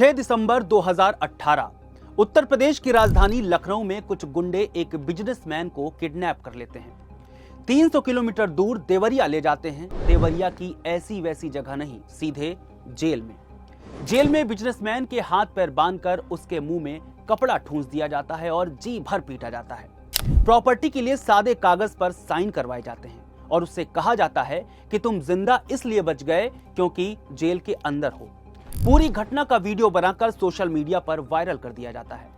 6 दिसंबर 2018 उत्तर प्रदेश की राजधानी लखनऊ में कुछ गुंडे एक बिजनेसमैन को किडनैप कर लेते हैं। 300 किलोमीटर दूर देवरिया ले जाते हैं। देवरिया की ऐसी वैसी जगह नहीं, सीधे जेल में। जेल में बिजनेसमैन के हाथ पैर बांधकर उसके मुंह में कपड़ा ठूंस दिया जाता है और जी भर पीटा जाता है। प्रॉपर्टी के लिए सादे कागज पर साइन करवाए जाते हैं और उससे कहा जाता है कि तुम जिंदा इसलिए बच गए क्योंकि जेल के अंदर हो। पूरी घटना का वीडियो बनाकर सोशल मीडिया पर वायरल कर दिया जाता है।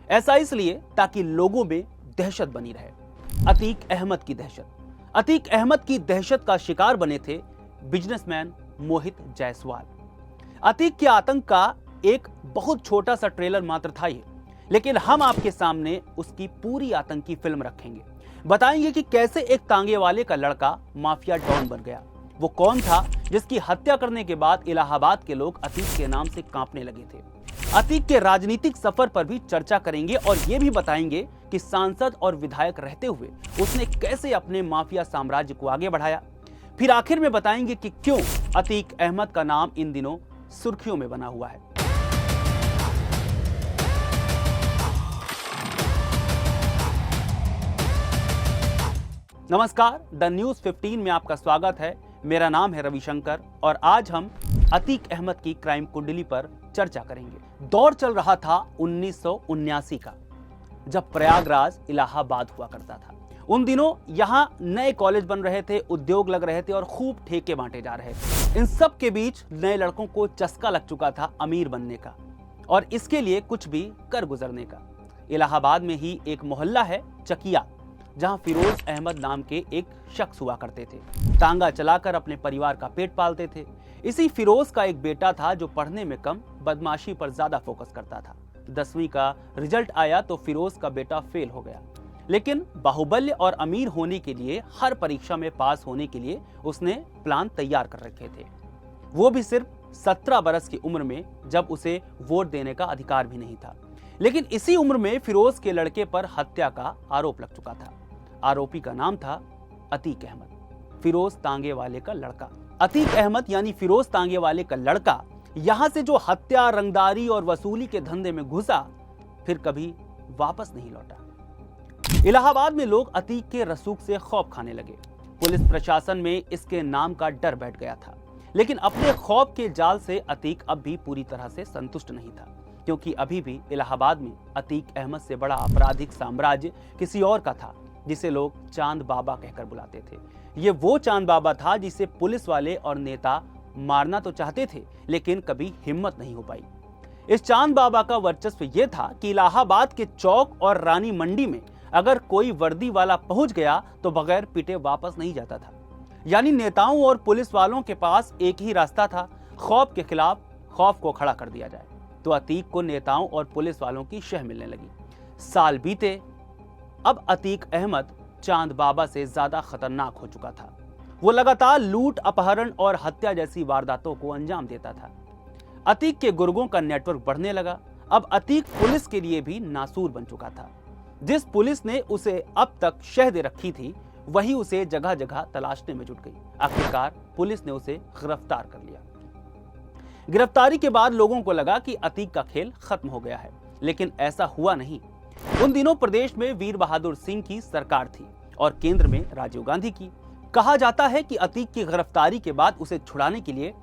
ऐसा इसलिए ताकि लोगों में दहशत बनी रहे। अतीक अहमद की दहशत। अतीक अहमद की दहशत का शिकार बने थे बिजनेसमैन मोहित जायसवाल। अतीक के आतंक का एक बहुत छोटा सा ट्रेलर मात्र था ये, लेकिन हम आपके सामने उसकी पूरी आतंकी फिल्म रखेंगे। बताएंगे कि कैसे एक तांगे वाले का लड़का माफिया डॉन बन गया। वो कौन था जिसकी हत्या करने के बाद इलाहाबाद के लोग अतीक के नाम से कांपने लगे थे। अतीक के राजनीतिक सफर पर भी चर्चा करेंगे और ये भी बताएंगे कि सांसद और विधायक रहते हुए उसने कैसे अपने माफिया साम्राज्य को आगे बढ़ाया। फिर आखिर में बताएंगे कि क्यों अतीक अहमद का नाम इन दिनों सुर्खियों में बना हुआ है। नमस्कार, द न्यूज 15 में आपका स्वागत है। मेरा नाम है रविशंकर और आज हम अतीक अहमद की क्राइम कुंडली पर चर्चा करेंगे। दौर चल रहा था 1979 का, जब प्रयागराज इलाहाबाद हुआ करता था। उन दिनों यहां नए कॉलेज बन रहे थे, उद्योग लग रहे थे और खूब ठेके बांटे जा रहे थे। इन सब के बीच नए लड़कों को चस्का लग चुका था अमीर बनने का और इसके लिए कुछ भी कर गुजरने का। इलाहाबाद में ही एक मोहल्ला है चकिया, जहां फिरोज अहमद नाम के एक शख्स हुआ करते थे। तांगा चलाकर अपने परिवार का पेट पालते थे। इसी फिरोज का एक बेटा था जो पढ़ने में कम, बदमाशी पर ज्यादा फोकस करता था। 10वीं का रिजल्ट आया तो फिरोज का बेटा फेल हो गया, लेकिन बाहुबल्य और अमीर होने के लिए, हर परीक्षा में पास होने के लिए उसने प्लान तैयार कर रखे थे। वो भी सिर्फ 17 बरस की उम्र में, जब उसे वोट देने का अधिकार भी नहीं था। लेकिन इसी उम्र में फिरोज के लड़के पर हत्या का आरोप लग चुका था। आरोपी का नाम था अतीक अहमद, फिरोज तांगे वाले का लड़का। अतीक अहमद यानी फिरोज तांगे वाले का लड़का यहां से जो हत्या, रंगदारी और वसूली के धंधे में घुसा, फिर कभी वापस नहीं लौटा। इलाहाबाद में लोग अतीक के रसूख से खौफ खाने लगे। पुलिस प्रशासन में इसके नाम का डर बैठ गया था। लेकिन अपने खौफ के जाल से अतीक अब भी पूरी तरह से संतुष्ट नहीं था, क्योंकि अभी भी इलाहाबाद में अतीक अहमद से बड़ा आपराधिक साम्राज्य किसी और का था, जिसे लोग चांद बाबा कहकर बुलाते थे। ये वो चांद बाबा था जिसे पुलिस वाले और नेता मारना तो चाहते थे, लेकिन कभी हिम्मत नहीं हो पाई। इस चांद बाबा का वर्चस्व ये था कि इलाहाबाद के चौक और रानी मंडी में अगर कोई वर्दी वाला पहुंच गया तो बगैर पिटे वापस नहीं जाता था। यानी नेताओं और पुलिस वालों के पास एक ही रास्ता था, खौफ के खिलाफ खौफ को खड़ा कर दिया जाए। तो अतीक को नेताओं और पुलिस वालों की शह मिलने लगी। साल बीते, अब अतीक अहमद चांद बाबा से ज्यादा खतरनाक हो चुका था। वो लगातार लूट, अपहरण और हत्या जैसी वारदातों को अंजाम देता था। अतीक के गुर्गों का नेटवर्क बढ़ने लगा। अब अतीक पुलिस के लिए भी नासूर बन चुका था। जिस पुलिस ने उसे अब तक शह दे रखी थी, वही उसे जगह जगह तलाशने में जुट गई। आखिरकार पुलिस ने उसे गिरफ्तार कर लिया। गिरफ्तारी के बाद लोगों को लगा कि अतीक का खेल खत्म हो गया है, लेकिन ऐसा हुआ नहीं। उन दिनों प्रदेश में वीर बहादुर सिंह की सरकार थी और केंद्र में राजीव गांधी की। कहा जाता है कि अतीक की गिरफ्तारी के बाद उसे छुड़ाने के लिए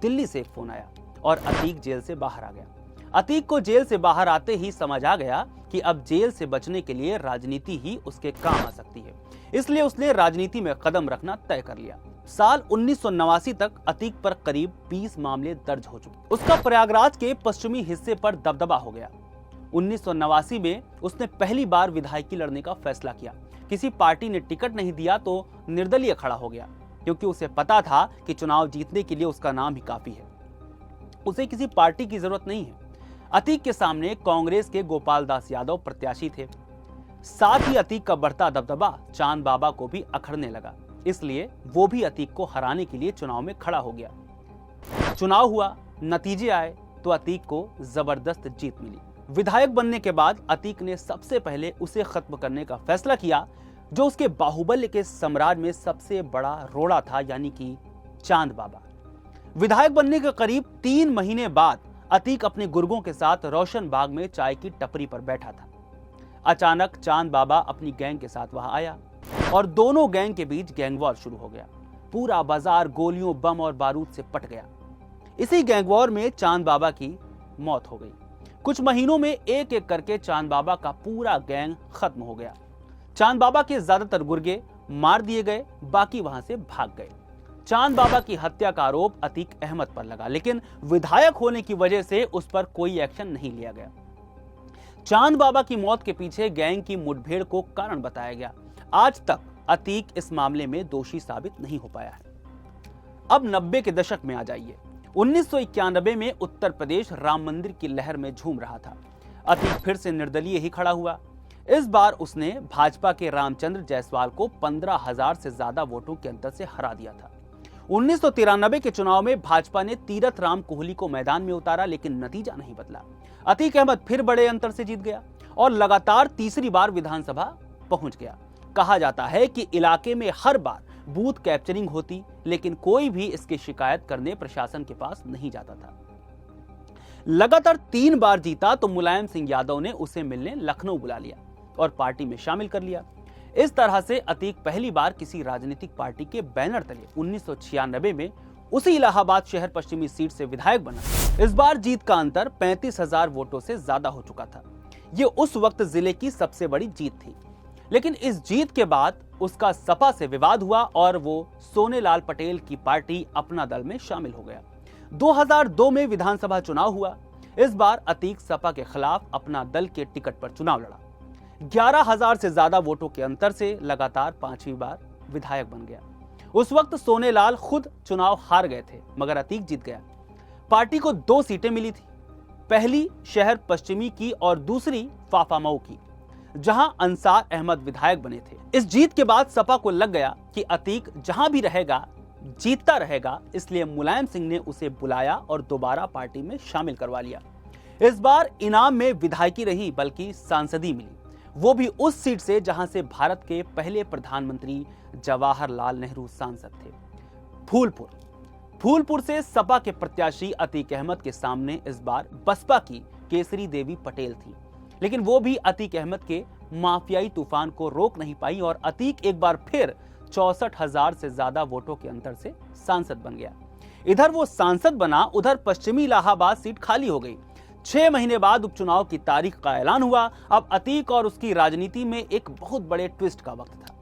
दिल्ली से एक फोन आया और अतीक जेल से बाहर आ गया। अतीक को जेल से बाहर आते ही समझ आ गया कि अब जेल से बचने के लिए राजनीति ही उसके काम आ सकती है। इसलिए उसने राजनीति में कदम रखना तय कर लिया। साल 1989 तक अतीक पर करीब 20 मामले दर्ज हो चुके। उसका प्रयागराज के पश्चिमी हिस्से पर दबदबा हो गया। 1989 में उसने पहली बार विधायकी लड़ने का फैसला किया। किसी पार्टी ने टिकट नहीं दिया तो निर्दलीय खड़ा हो गया, क्योंकि उसे पता था कि चुनाव जीतने के लिए उसका नाम ही काफी है। उसे किसी पार्टी की जरूरत नहीं है। अतीक के सामने कांग्रेस के गोपाल दास यादव प्रत्याशी थे। साथ ही अतीक का बढ़ता दबदबा चांद बाबा को भी अखड़ने लगा, इसलिए वो भी अतीक को हराने के लिए चुनाव में खड़ा हो गया। चुनाव हुआ, नतीजे आए तो अतीक को जबरदस्त जीत मिली। विधायक बनने के बाद अतीक ने सबसे पहले उसे खत्म करने का फैसला किया जो उसके बाहुबल्य के साम्राज्य में सबसे बड़ा रोड़ा था, यानी कि चांद बाबा। विधायक बनने के करीब 3 महीने बाद अतीक अपने गुर्गों के साथ रोशन बाग में चाय की टपरी पर बैठा था। अचानक चांद बाबा अपनी गैंग के साथ वहां आया और दोनों गैंग के बीच गैंग वॉर शुरू हो गया। पूरा बाजार गोलियों, बम और बारूद से पट गया। इसी गैंग वॉर में चांद बाबा की मौत हो गई। कुछ महीनों में एक एक करके चांद बाबा का पूरा गैंग खत्म हो गया। चांद बाबा के ज्यादातर गुर्गे मार दिए गए, बाकी वहां से भाग गए। चांद बाबा की हत्या का आरोप अतीक अहमद पर लगा, लेकिन विधायक होने की वजह से उस पर कोई एक्शन नहीं लिया गया। चांद बाबा की मौत के पीछे गैंग की मुठभेड़ को कारण बताया गया। आज तक अतीक इस मामले में दोषी साबित नहीं हो पाया है। अब 90 के दशक में आ जाइए। 1991 में उत्तर प्रदेश राम मंदिर की लहर में झूम रहा था। अतीक फिर से निर्दलीय ही खड़ा हुआ। इस बार उसने भाजपा के रामचंद्र जायसवाल को 15,000 से ज्यादा वोटों के अंतर से हरा दिया था। 1993 के चुनाव में भाजपा ने तीरथ राम कोहली को मैदान में उतारा, लेकिन नतीजा नहीं बदला। अतीक अहमद फिर बड़े अंतर से जीत गया और लगातार तीसरी बार विधानसभा पहुंच गया। कहा जाता है कि इलाके में हर बार बूथ कैप्चरिंग होती, लेकिन कोई भी इसकी शिकायत करने प्रशासन के पास नहीं जाता था। लगातार 3 बार जीता तो मुलायम सिंह यादव ने उसे मिलने लखनऊ बुला लिया और पार्टी में शामिल कर लिया। इस तरह से अतीक पहली बार किसी राजनीतिक पार्टी के बैनर तले 1996 में उसी इलाहाबाद शहर पश्चिमी सीट से विधायक बना। इस बार जीत का अंतर 35,000 वोटों से ज्यादा हो चुका था। यह उस वक्त जिले की सबसे बड़ी जीत थी। लेकिन इस जीत के बाद उसका सपा से विवाद हुआ और वो सोनेलाल पटेल की पार्टी अपना दल में शामिल हो गया। 2002 में विधानसभा चुनाव हुआ। इस बार अतीक सपा के खिलाफ अपना दल के टिकट पर चुनाव लड़ा। 11,000 से ज्यादा वोटों के अंतर से लगातार 5वीं बार विधायक बन गया। उस वक्त सोनेलाल खुद चुनाव हार गए थे, मगर अतीक जीत गया। पार्टी को 2 सीटें मिली थी, पहली शहर पश्चिमी की और दूसरी फाफामऊ की, जहां अंसार अहमद विधायक बने थे। इस जीत के बाद सपा को लग गया कि अतीक जहां भी रहेगा जीतता रहेगा, इसलिए मुलायम सिंह ने उसे बुलाया और दोबारा पार्टी में शामिल करवा लिया। इस बार इनाम में विधायकी रही बल्कि सांसदी मिली, वो भी उस सीट से जहां से भारत के पहले प्रधानमंत्री जवाहरलाल नेहरू सांसद थे, फूलपुर। फूलपुर से सपा के प्रत्याशी अतीक अहमद के सामने इस बार बसपा की केसरी देवी पटेल थी, लेकिन वो भी अतीक अहमद के माफियाई तूफान को रोक नहीं पाई और अतीक एक बार फिर 64,000 से ज्यादा वोटों के अंतर से सांसद बन गया। इधर वो सांसद बना, उधर पश्चिमी इलाहाबाद सीट खाली हो गई। 6 महीने बाद उपचुनाव की तारीख का ऐलान हुआ। अब अतीक और उसकी राजनीति में एक बहुत बड़े ट्विस्ट का वक्त था,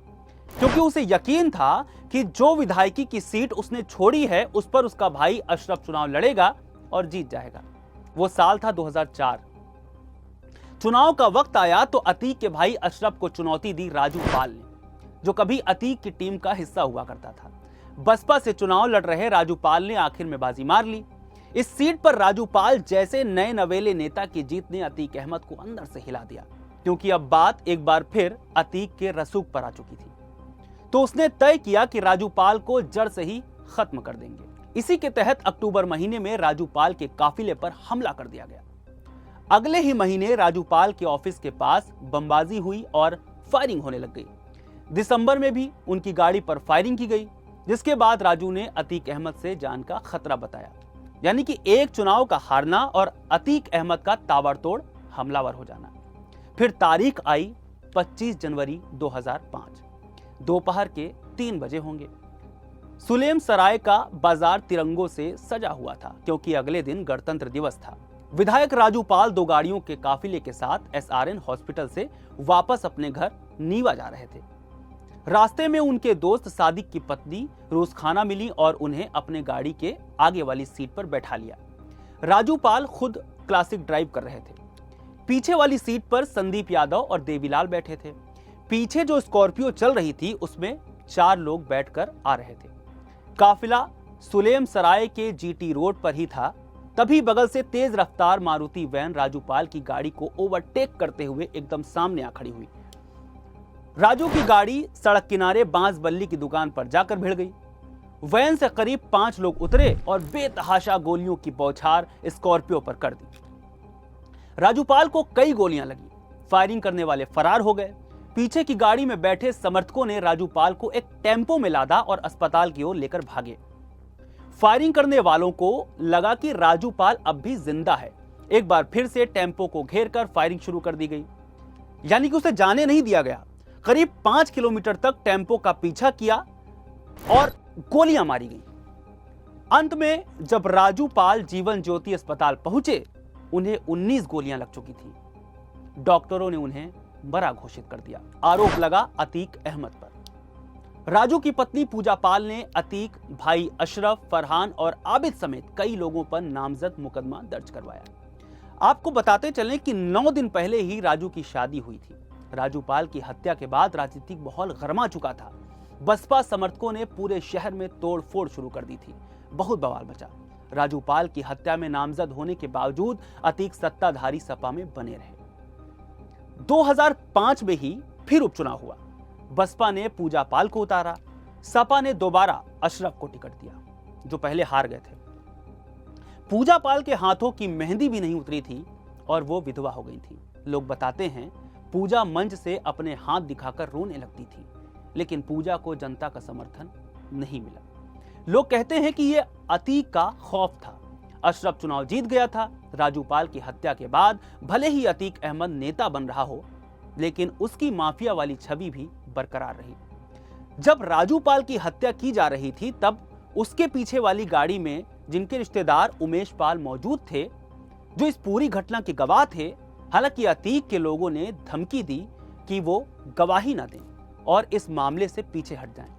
क्योंकि उसे यकीन था कि जो विधायकी की सीट उसने छोड़ी है उस पर उसका भाई अशरफ चुनाव लड़ेगा और जीत जाएगा। वो साल था 2004। चुनाव का वक्त आया तो अतीक के भाई अशरफ को चुनौती दी राजू पाल ने, जो कभी अतीक की टीम का हिस्सा हुआ करता था। बसपा से चुनाव लड़ रहे राजू पाल ने आखिर में बाजी मार ली। इस सीट पर राजू पाल जैसे नए नवेले नेता की जीत ने अतीक अहमद को अंदर से हिला दिया, क्योंकि अब बात एक बार फिर अतीक के रसूख पर आ चुकी थी। तो उसने तय किया कि राजू पाल को जड़ से ही खत्म कर देंगे। इसी के तहत अक्टूबर महीने में राजू पाल के काफिले पर हमला कर दिया गया। अगले ही महीने राजू पाल के ऑफिस के पास बमबाजी हुई और फायरिंग होने लग गई। दिसंबर में भी उनकी गाड़ी पर फायरिंग की गई, जिसके बाद राजू ने अतीक अहमद से जान का खतरा बताया, यानी कि एक चुनाव का हारना और अतीक अहमद का ताबड़तोड़ हमलावर हो जाना। फिर तारीख आई 25 जनवरी 2005। दोपहर के 3 बजे होंगे। सुलेम सराय का बाजार तिरंगों से सजा हुआ था, क्योंकि अगले दिन गणतंत्र दिवस था। विधायक राजू पाल 2 गाड़ियों के काफिले के साथ SRN हॉस्पिटल से वापस अपने घर नीवा जा रहे थे। रास्ते में उनके दोस्त सादिक की पत्नी रोजखाना मिली और उन्हें अपने गाड़ी के आगे वाली सीट पर बैठा लिया। राजू पाल खुद क्लासिक ड्राइव कर रहे थे। पीछे वाली सीट पर संदीप यादव और देवीलाल बैठे थे। पीछे जो स्कॉर्पियो चल रही थी उसमें 4 लोग बैठकर आ रहे थे। काफिला सुलेम सराय के GT रोड पर ही था। तभी बगल से तेज रफ्तार मारुति वैन राजू पाल की गाड़ी को ओवरटेक करते हुए एकदम सामने आ खड़ी हुई। राजू की गाड़ी सड़क किनारे बांस बल्ली की दुकान पर जाकर भिड़ गई। वैन से करीब 5 लोग उतरे और बेतहाशा गोलियों की बौछार स्कॉर्पियो पर कर दी। राजू पाल को कई गोलियां लगी। फायरिंग करने वाले फरार हो गए। पीछे की गाड़ी में बैठे समर्थकों ने राजू पाल को एक टेम्पो में लादा और अस्पताल की ओर लेकर भागे। फायरिंग करने वालों को लगा कि राजू पाल अब भी जिंदा है। एक बार फिर से टेम्पो को घेरकर फायरिंग शुरू कर दी गई, यानी कि उसे जाने नहीं दिया गया। करीब 5 किलोमीटर तक टेम्पो का पीछा किया और गोलियां मारी गई। अंत में जब राजू पाल जीवन ज्योति अस्पताल पहुंचे, उन्हें 19 गोलियां लग चुकी थी। डॉक्टरों ने उन्हें मरा घोषित कर दिया। आरोप लगा अतीक अहमद पर। राजू की पत्नी पूजा पाल ने अतीक, भाई अशरफ, फरहान और आबिद समेत कई लोगों पर नामजद मुकदमा दर्ज करवाया। आपको बताते चलें कि 9 दिन पहले ही राजू की शादी हुई थी। राजू पाल की हत्या के बाद राजनीतिक माहौल गर्मा चुका था। बसपा समर्थकों ने पूरे शहर में तोड़फोड़ शुरू कर दी थी। बहुत बवाल मचा। राजू पाल की हत्या में नामजद होने के बावजूद अतीक सत्ताधारी सपा में बने रहे। 2005 में ही फिर उपचुनाव हुआ। बसपा ने पूजा पाल को उतारा। सपा ने दोबारा अशरफ को टिकट दिया, जो पहले हार गए थे। पूजा पाल के हाथों की मेहंदी भी नहीं उतरी थी और वो विधवा हो गई थी। लोग बताते हैं पूजा मंच से अपने हाथ दिखाकर रोने लगती थी, लेकिन पूजा को जनता का समर्थन नहीं मिला। लोग कहते हैं कि यह अतीक का खौफ था। अशरफ चुनाव जीत गया था। राजू पाल की हत्या के बाद भले ही अतीक अहमद नेता बन रहा हो, लेकिन उसकी माफिया वाली छवि भी बरकरार रही। जब राजू पाल की हत्या की जा रही थी, तब उसके पीछे वाली गाड़ी में जिनके रिश्तेदार उमेश पाल मौजूद थे, जो इस पूरी घटना के गवाह थे। हालांकि अतीक के लोगों ने धमकी दी कि वो गवाही ना दें और इस मामले से पीछे हट जाएं।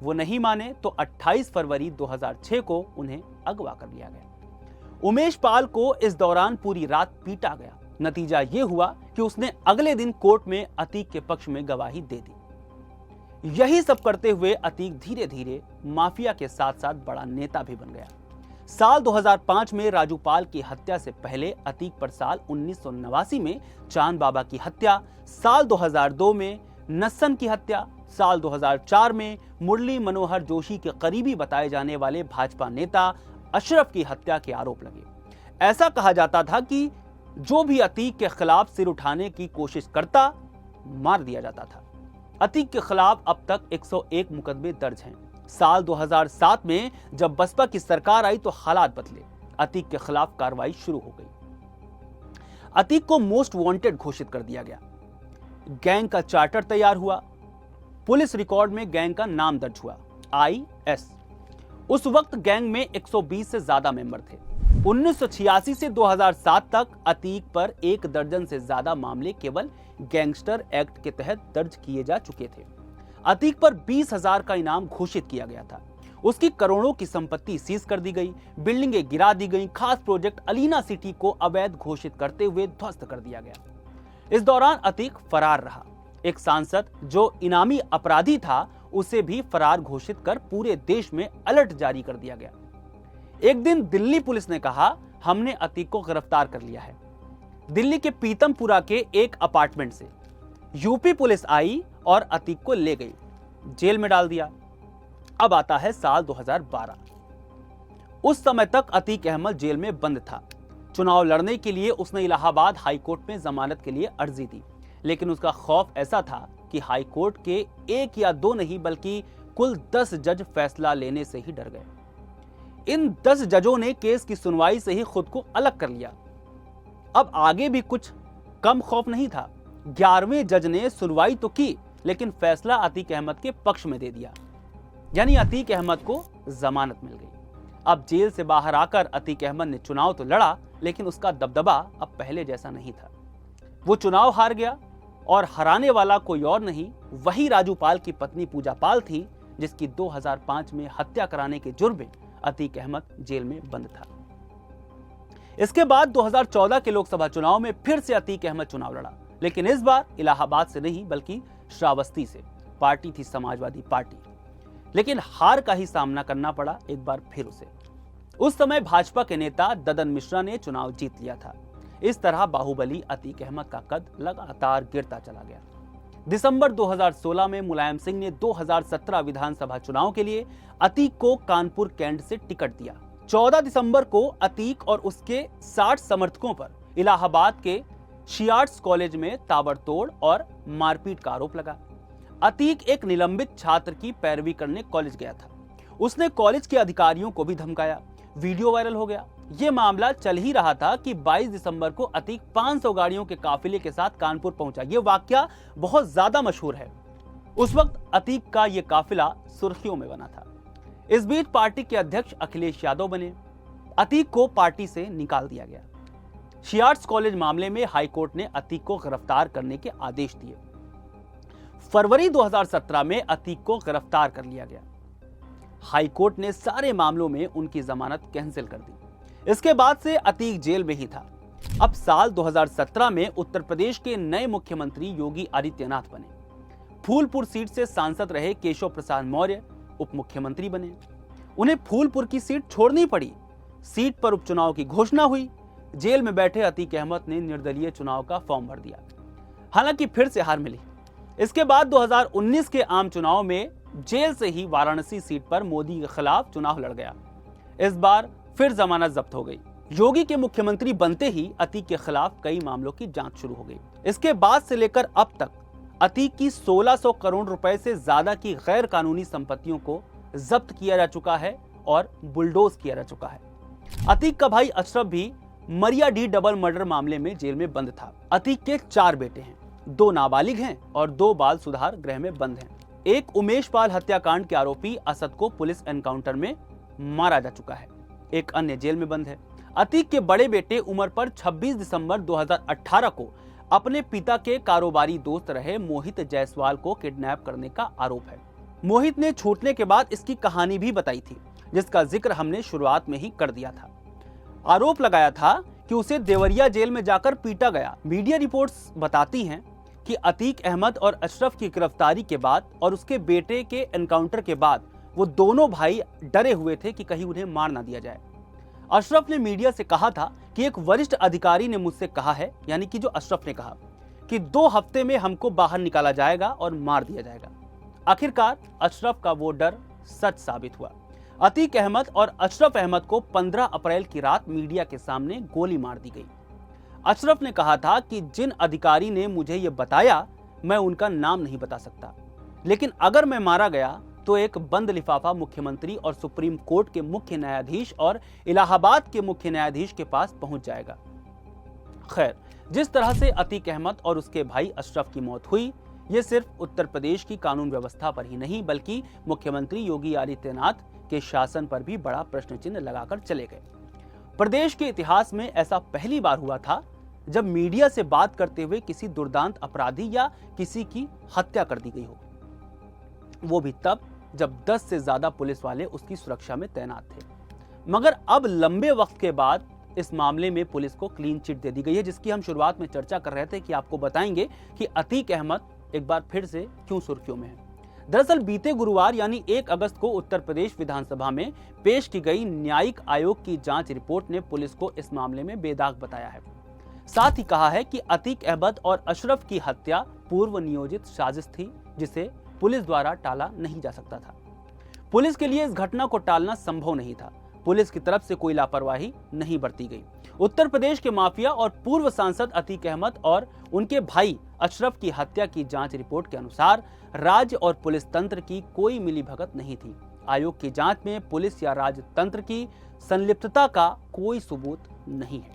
वो नहीं माने तो 28 फरवरी 2006 को उन्हें अगवा कर लिया गया। उमेश पाल को इस दौरान पूरी रात पीटा गया। नतीजा यह हुआ कि उसने अगले दिन कोर्ट में अतीक के पक्ष में गवाही दे दी। यही सब करते हुए अतीक धीरे धीरे माफिया के साथ साथ बड़ा नेता भी बन गया। साल 2005 में राजू पाल की हत्या से पहले अतीक पर साल 1989 में चांद बाबा की हत्या, साल 2002 में नस्सन की हत्या, साल 2004 में मुरली मनोहर जोशी के करीबी बताए जाने वाले भाजपा नेता अशरफ की हत्या के आरोप लगे। ऐसा कहा जाता था कि जो भी अतीक के खिलाफ सिर उठाने की कोशिश करता, मार दिया जाता था। अतीक के खिलाफ अब तक 101 मुकदमे दर्ज हैं। साल 2007 में जब बसपा की सरकार आई तो हालात बदले। अतीक के खिलाफ कार्रवाई शुरू हो गई। अतीक को मोस्ट वांटेड घोषित कर दिया गया। गैंग का चार्टर तैयार हुआ। पुलिस रिकॉर्ड में गैंग का नाम दर्ज हुआ, IS। उस वक्त गैंग में 120 से ज्यादा मेंबर थे। 1986 से 2007 तक अतीक पर 1 दर्जन से ज्यादा मामले केवल गैंगस्टर एक्ट के तहत दर्ज किए जा चुके थे। अतीक पर 20,000 का इनाम घोषित किया गया था। उसकी करोड़ों की संपत्ति सीज कर दी गई, बिल्डिंगें गिरा दी गई। खास प्रोजेक्ट अलीना सिटी को अवैध घोषित करते हुए ध्वस्त कर दिया गया। इस दौरान अतीक फरार रहा। एक सांसद जो इनामी अपराधी था, उसे भी फरार घोषित कर पूरे देश में अलर्ट जारी कर दिया गया। एक दिन दिल्ली पुलिस ने कहा, हमने अतीक को गिरफ्तार कर लिया है। दिल्ली के पीतमपुरा के एक अपार्टमेंट से यूपी पुलिस आई और अतीक को ले गई, जेल में डाल दिया। अब आता है साल 2012। उस समय तक अतीक अहमद जेल में बंद था। चुनाव लड़ने के लिए उसने इलाहाबाद हाई कोर्ट में जमानत के लिए अर्जी दी, लेकिन उसका खौफ ऐसा था कि हाई कोर्ट के 1 या 2 नहीं बल्कि कुल 10 जज फैसला लेने से ही डर गए। इन 10 जजों ने केस की सुनवाई से ही खुद को अलग कर लिया। अब आगे भी कुछ कम खौफ नहीं था। 11वें जज ने सुनवाई तो की, लेकिन फैसला अतीक अहमद के पक्ष में दे दिया, यानी अतीक अहमद को जमानत मिल गई। अब जेल से बाहर आकर अतीक अहमद ने चुनाव तो लड़ा, लेकिन उसका दबदबा अब पहले जैसा नहीं था। वो चुनाव हार गया और हराने वाला कोई और नहीं, वही राजू पाल की पत्नी पूजा पाल थी, जिसकी 2005 में हत्या कराने के जुर्म में अतीक अहमद जेल में बंद था। इसके बाद 2014 के लोकसभा चुनाव में फिर से अतीक अहमद चुनाव लड़ा, लेकिन इस बार इलाहाबाद से नहीं बल्कि श्रावस्ती से। पार्टी थी समाजवादी पार्टी, लेकिन हार का ही सामना करना पड़ा एक बार फिर उसे। उस समय भाजपा के नेता ददन मिश्रा ने चुनाव जीत लिया था। इस तरह बाहुबली अतीक अहमद का कद लगातार गिरता चला गया। दिसंबर 2016 में मुलायम सिंह ने 2017 विधानसभा चुनाव के लिए अतीक को कानपुर कैंट से टिकट दिया। 14 दिसंबर को अतीक और उसके 60 समर्थकों पर इलाहाबाद के शियार्ट्स कॉलेज में ताबड़तोड़ और मारपीट का आरोप लगा। अतीक एक निलंबित छात्र की पैरवी करने कॉलेज गया था। उसने कॉलेज के अधिकारियों को भी धमकाया। वीडियो वायरल हो गया। यह मामला चल ही रहा था कि 22 दिसंबर को अतीक 500 गाड़ियों के काफिले के साथ कानपुर पहुंचा। यह वाकया बहुत ज्यादा मशहूर है। उस वक्त अतीक का यह काफिला सुर्खियों में बना था। इस बीच पार्टी के अध्यक्ष अखिलेश यादव बने। अतीक को पार्टी से निकाल दिया गया। शियार्ट्स कॉलेज मामले में हाईकोर्ट ने अतीक को गिरफ्तार करने के आदेश दिए। फरवरी 2017 में अतीक को गिरफ्तार कर लिया गया। हाईकोर्ट ने सारे मामलों में उनकी जमानत कैंसिल कर दी। इसके बाद से अतीक जेल में ही था। अब साल 2017 में उत्तर प्रदेश के नए मुख्यमंत्री योगी आदित्यनाथ बने। फूलपुर सीट से सांसद रहे केशव प्रसाद मौर्य उप मुख्यमंत्री बने। उन्हें फूलपुर की सीट छोड़नी पड़ी। सीट पर उपचुनाव की घोषणा हुई। जेल में बैठे अतीक अहमद ने निर्दलीय चुनाव का फॉर्म भर दिया। हालांकि फिर से हार मिली। इसके बाद 2019 के आम चुनाव में जेल से ही वाराणसी सीट पर मोदी के खिलाफ चुनाव लड़ गया। इस बार फिर जमानत जब्त हो गई। योगी के मुख्यमंत्री बनते ही अतीक के खिलाफ कई मामलों की जांच शुरू हो गई। इसके बाद से लेकर अब तक अतीक की 1600 करोड़ रुपए से ज्यादा की गैर कानूनी संपत्तियों को जब्त किया जा चुका है और बुलडोज किया जा चुका है। अतीक का भाई अशरफ भी मरियाडीह डबल मर्डर मामले में जेल में बंद था। अतीक के 4 बेटे हैं, 2 नाबालिग हैं और 2 बाल सुधार गृह में बंद हैं। एक उमेश पाल हत्याकांड के आरोपी असद को पुलिस एनकाउंटर में मारा जा चुका है। एक अन्य जेल में बंद है। अतीक के बड़े बेटे उमर पर 26 दिसंबर 2018 को अपने पिता के कारोबारी दोस्त रहे मोहित जायसवाल को किडनैप करने का आरोप है। मोहित ने छूटने के बाद इसकी कहानी भी बताई थी, जिसका जिक्र हमने शुरुआत में ही कर दिया था। आरोप लगाया था कि उसे देवरिया जेल में जाकर पीटा गया। मीडिया रिपोर्ट्स बताती हैं कि अतीक अहमद और अशरफ की गिरफ्तारी के बाद और उसके बेटे के एनकाउंटर के बाद वो दोनों भाई डरे हुए थे कि कहीं उन्हें मार ना दिया जाए। अशरफ ने मीडिया से कहा था कि एक वरिष्ठ अधिकारी ने मुझसे कहा है, यानी कि जो अशरफ ने कहा, कि 2 हफ्ते में हमको बाहर निकाला जाएगा और मार दिया जाएगा। आखिरकार अशरफ का वो डर सच साबित हुआ। अतीक अहमद और अशरफ अहमद को 15 अप्रैल की रात मीडिया के सामने गोली मार दी गई। अशरफ ने कहा था कि जिन अधिकारी ने मुझे यह बताया मैं उनका नाम नहीं बता सकता, लेकिन अगर मैं मारा गया तो एक बंद लिफाफा मुख्यमंत्री और सुप्रीम कोर्ट के मुख्य न्यायाधीश और इलाहाबाद के मुख्य न्यायाधीश के पास पहुंच जाएगा। खैर, जिस तरह से अतीक अहमद और उसके भाई अशरफ की मौत हुई, ये सिर्फ उत्तर प्रदेश की कानून व्यवस्था पर ही नहीं बल्कि मुख्यमंत्री योगी आदित्यनाथ के शासन पर भी बड़ा प्रश्न चिन्ह लगाकर चले गए। प्रदेश के इतिहास में ऐसा पहली बार हुआ था जब मीडिया से बात करते हुए किसी दुर्दांत अपराधी या किसी की हत्या कर दी गई हो, वो भी तब जब 10 से ज्यादा पुलिस वाले उसकी सुरक्षा में तैनात थे। मगर अब लंबे वक्त के बाद इस मामले में पुलिस को क्लीन चिट दे दी गई है, जिसकी हम शुरुआत में चर्चा कर रहे थे कि आपको बताएंगे कि अतीक अहमद एक बार फिर से क्यों सुर्खियों में है। दरअसल बीते गुरुवार यानी 1 अगस्त को उत्तर प्रदेश विधानसभा में पेश की गई न्यायिक आयोग की जांच रिपोर्ट ने पुलिस को इस मामले में बेदाग बताया है। साथ ही कहा है कि अतीक अहमद और अशरफ की हत्या पूर्व नियोजित साजिश थी, जिसे पुलिस द्वारा टाला नहीं जा सकता था। पुलिस के लिए इस घटना को टालना संभव नहीं था। पुलिस की तरफ से कोई लापरवाही नहीं बरती गई। उत्तर प्रदेश के माफिया और पूर्व सांसद अतीक अहमद और उनके भाई अशरफ की हत्या की जांच रिपोर्ट के अनुसार राज्य और पुलिस तंत्र की कोई मिलीभगत नहीं थी। आयोग की जांच में पुलिस या राज्य तंत्र की संलिप्तता का कोई सबूत नहीं है।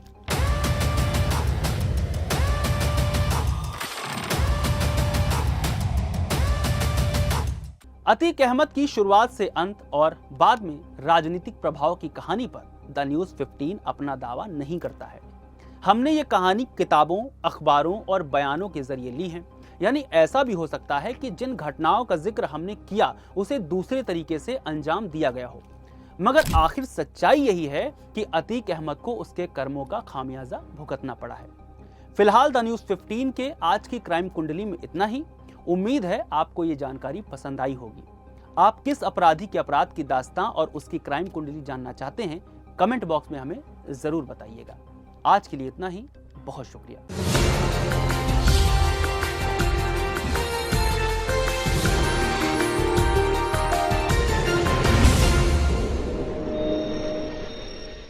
अतीक अहमद की शुरुआत से अंत और बाद में राजनीतिक प्रभाव की कहानी पर द न्यूज़ 15 अपना दावा नहीं करता है। हमने ये कहानी किताबों, अखबारों और बयानों के जरिए ली है। यानी ऐसा भी हो सकता है कि जिन घटनाओं का जिक्र हमने किया उसे दूसरे तरीके से अंजाम दिया गया हो, मगर आखिर सच्चाई यही है कि अतीक अहमद को उसके कर्मों का खामियाजा भुगतना पड़ा है। फिलहाल द न्यूज़ 15 के आज की क्राइम कुंडली में इतना ही। उम्मीद है आपको ये जानकारी पसंद आई होगी। आप किस अपराधी के अपराध की दास्तां और उसकी क्राइम कुंडली जानना चाहते हैं, कमेंट बॉक्स में हमें जरूर बताइएगा। आज के लिए इतना ही। बहुत शुक्रिया।